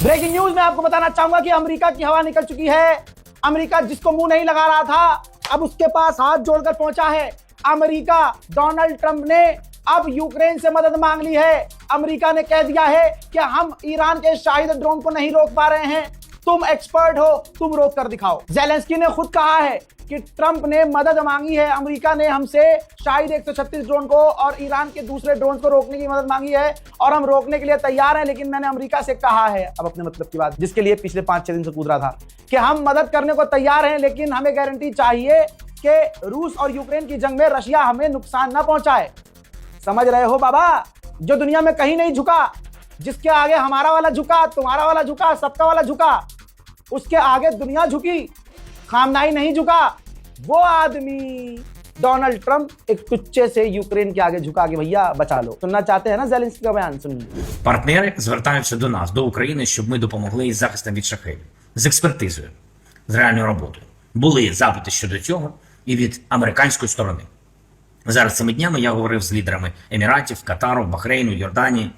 Breaking news में आपको बताना चाहूंगा कि अमेरिका की हवा निकल चुकी है। अमेरिका जिसको मुंह नहीं लगा रहा था, अब उसके पास हाथ जोड़कर पहुंचा है। अमेरिका, डोनाल्ड ट्रंप ने अब यूक्रेन से मदद मांग ली है। अमेरिका ने कह दिया है कि हम ईरान के शाहिद ड्रोन को नहीं रोक पा रहे हैं, तुम एक्सपर्ट हो, तुम रोक कर दिखाओ। ज़ेलेंस्की ने खुद कहा है कि ट्रंप ने मदद मांगी है, अमेरिका ने हमसे शाहिद 136 ड्रोन को और ईरान के दूसरे ड्रोन को रोकने की मदद मांगी है और हम रोकने के लिए तैयार हैं, लेकिन मैंने अमेरिका से कहा है, अब अपने मतलब की बात जिसके लिए पिछले 5-6 दिन से कूद रहा था, कि हम मदद करने को तैयार हैं, लेकिन हमें गारंटी चाहिए कि रूस और यूक्रेन की जंग में रशिया हमें नुकसान ना पहुंचाए। समझ रहे हो बाबा? जो दुनिया में कहीं नहीं झुका, जिसके आगे हमारा वाला झुका, तुम्हारा वाला झुका, सबका वाला झुका, उसके आगे दुनिया झुकी, खामनाई नहीं झुका। वो आदमी डोनाल्ड ट्रंप एक टुच्चे से यूक्रेन के आगे झुका के भैया बचा लो। सुनना चाहते हैं ना ज़ेलेंस्की का बयान? सुनिए। Партнери звертаються до нас, до України, щоб ми допомогли із захистом від шахедів, з експертизою, з реальною роботою. Були запити щодо цього і від американської сторони. Зараз цими днями я говорив з лідерами Еміратів, Катару, Бахрейну, Йорданії,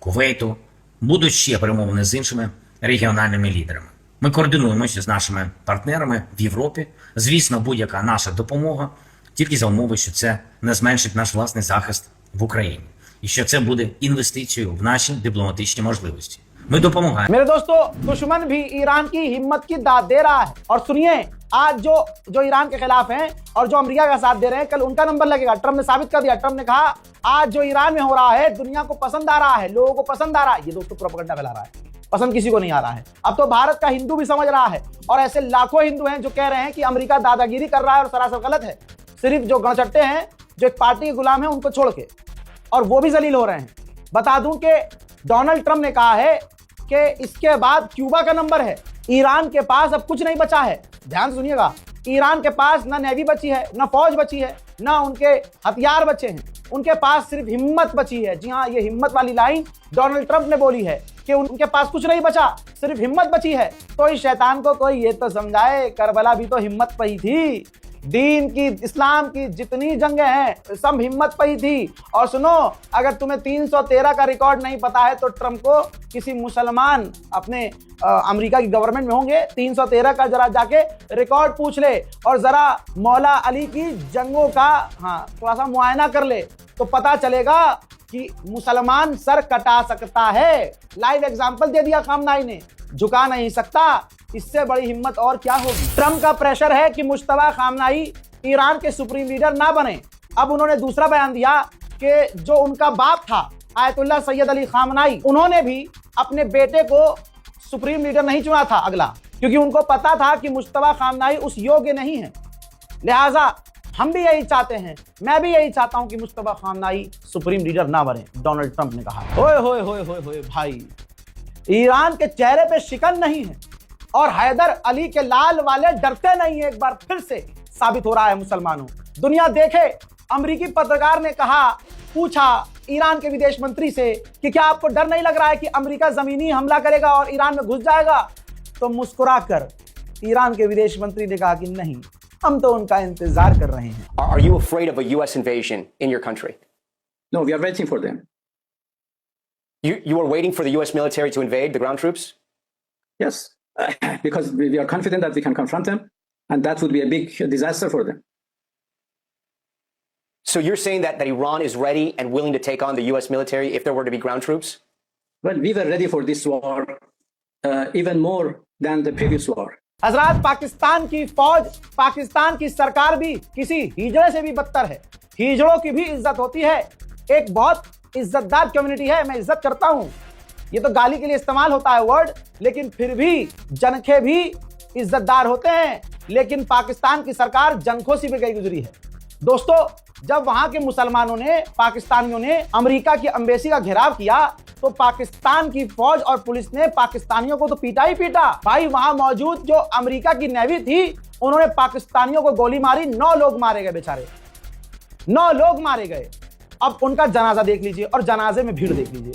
Кувейту. Будуть ще перемовини з іншими регіональними лідерами. Ми координуємося з нашими партнерами в Європі. Звісно, будь-яка наша допомога тільки за умови, що це не зменшить наш власний захист в Україні. І що це буде інвестицією в наші дипломатичні можливості. Ми допомагаємо. मेरे दोस्तों, दुश्मन भी ईरान की हिम्मत की दाद दे रहा है। और सुनिए, आज जो ईरान के खिलाफ हैं और जो अमेरिका का साथ दे रहे हैं, कल उनका नंबर लगेगा। ट्रंप ने साबित कर दिया। ट्रंप ने कहा आज जो ईरान में हो रहा है दुनिया को पसंद आ रहा है, लोगों को पसंद आ रहा है। ये दोस्तों प्रोपेगेंडा फैला रहा है, पसंद किसी को नहीं आ रहा है। अब तो भारत का हिंदू भी समझ रहा है, और ऐसे लाखों हिंदू हैं जो कह रहे हैं कि अमेरिका दादागिरी कर रहा है और सरासर गलत है। सिर्फ जो गणचट्टे हैं, जो एक पार्टी के गुलाम हैं, उनको छोड़ के, और वो भी जलील हो रहे हैं। बता दूं कि डोनाल्ड ट्रंप ने कहा है कि इसके बाद क्यूबा का नंबर है। ईरान के पास अब कुछ नहीं बचा है। ध्यान से सुनिएगा, ईरान के पास ना नेवी बची है, ना फौज बची है, ना उनके हथियार बचे हैं। उनके पास सिर्फ हिम्मत बची है। जी हाँ, ये हिम्मत वाली लाइन डोनाल्ड ट्रंप ने बोली है कि उनके पास कुछ नहीं बचा, सिर्फ हिम्मत बची है। तो इस शैतान को कोई ये तो समझाए, करबला भी तो हिम्मत पर ही थी। दीन की, इस्लाम की जितनी जंगें हैं सब हिम्मत पर ही थी। और सुनो, अगर तुम्हें 313 का रिकॉर्ड नहीं पता है तो ट्रंप को किसी मुसलमान अपने अमेरिका की गवर्नमेंट में होंगे, 313 का जरा जाके रिकॉर्ड पूछ ले और जरा मौला अली की जंगों का थोड़ा सा मुआयना कर ले, तो पता चलेगा कि मुसलमान सर कटा सकता है। लाइव एग्जाम्पल दे दिया खामनाई ने, झुका नहीं सकता। इससे बड़ी हिम्मत और क्या होगी? ट्रंप का प्रेशर है कि मुश्तबा खामनाई ईरान के सुप्रीम लीडर ना बने। अब उन्होंने दूसरा बयान दिया कि जो उनका बाप था आयतुल्लाह सैयद अली खामनाई, उन्होंने भी अपने बेटे को सुप्रीम लीडर नहीं चुना था अगला, क्योंकि उनको पता था कि मुश्तबा खामनाई उस योग्य नहीं है। लिहाजा हम भी यही चाहते हैं, मैं भी यही चाहता हूं कि मुश्तबा खामनाई सुप्रीम लीडर ना बने, डोनाल्ड ट्रंप ने कहा। ओए होए होए होए होए भाई, ईरान के चेहरे पे शिकन नहीं है और हैदर अली के लाल वाले डरते नहीं है। एक बार फिर से साबित हो रहा है मुसलमानों, दुनिया देखे। अमेरिकी पत्रकार ने कहा, पूछा ईरान के विदेश मंत्री से कि क्या आपको डर नहीं लग रहा है कि अमेरिका जमीनी हमला करेगा और ईरान में घुस जाएगा? तो मुस्कुराकर ईरान के विदेश मंत्री ने कहा कि नहीं, हम तो उनका इंतजार कर रहे हैं। Are you afraid of a US invasion in your country? No, we are waiting for them. You are waiting for the US military to invade the ground troops? Yes, because we are confident that we can confront them, and that would be a big disaster for them. So you're saying that Iran is ready and willing to take on the US military if there were to be ground troops? Well, we were ready for this war even more than the previous war. हजरात, पाकिस्तान की फौज, पाकिस्तान की सरकार भी किसी हिजड़े से भी बदतर है। हिजड़ों की भी इज्जत होती है। एक बहुत इज्जतदार कम्युनिटी है, मैं इज्जत करता हूं। ये तो गाली के लिए इस्तेमाल होता है वर्ड, लेकिन फिर भी जनखे भी इज्जतदार होते हैं। लेकिन पाकिस्तान की सरकार जनखों से भी गई गुजरी है। दोस्तों, जब वहां के मुसलमानों ने, पाकिस्तानियों ने अमेरिका की एम्बेसी का घेराव किया, तो पाकिस्तान की फौज और पुलिस ने पाकिस्तानियों को तो पीटा ही पीटा। भाई, वहां मौजूद जो अमेरिका की नेवी थी, उन्होंने पाकिस्तानियों को गोली मारी, 9 लोग मारे गए बेचारे, 9 लोग मारे गए। अब उनका जनाजा देख लीजिए और जनाजे में भीड़ देख लीजिए।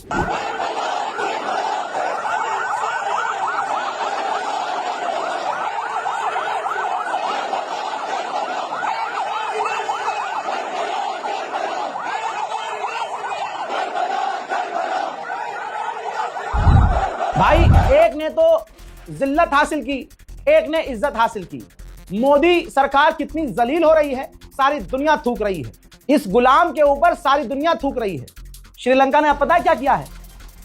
भाई, एक ने तो जिल्लत हासिल की, एक ने इज्जत हासिल की। मोदी सरकार कितनी जलील हो रही है, सारी दुनिया थूक रही है। इस गुलाम के ऊपर सारी दुनिया थूक रही है। श्रीलंका ने अब पता है क्या किया है?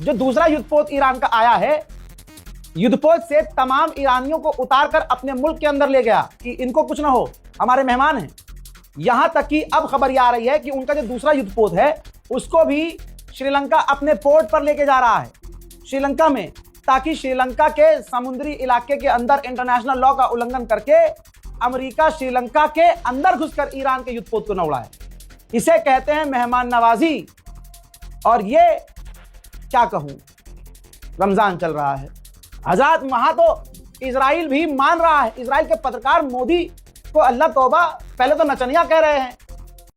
जो दूसरा युद्धपोत ईरान का आया है, युद्धपोत से तमाम ईरानियों को उतारकर अपने मुल्क के अंदर ले गया कि इनको कुछ ना हो, हमारे मेहमान हैं। यहां तक कि अब खबर यह आ रही है कि उनका जो दूसरा युद्धपोत है उसको भी श्रीलंका अपने पोर्ट पर लेके जा रहा है, श्रीलंका में, ताकि श्रीलंका के समुद्री इलाके के अंदर इंटरनेशनल लॉ का उल्लंघन करके अमेरिका श्रीलंका के अंदर घुसकर ईरान के युद्धपोत को न उड़ाए। इसे कहते हैं मेहमान नवाजी। और ये क्या कहूं, रमजान चल रहा है हजरत, वहां तो इजराइल भी मान रहा है। इजराइल के पत्रकार मोदी को अल्लाह तौबा, पहले तो नचनिया कह रहे हैं,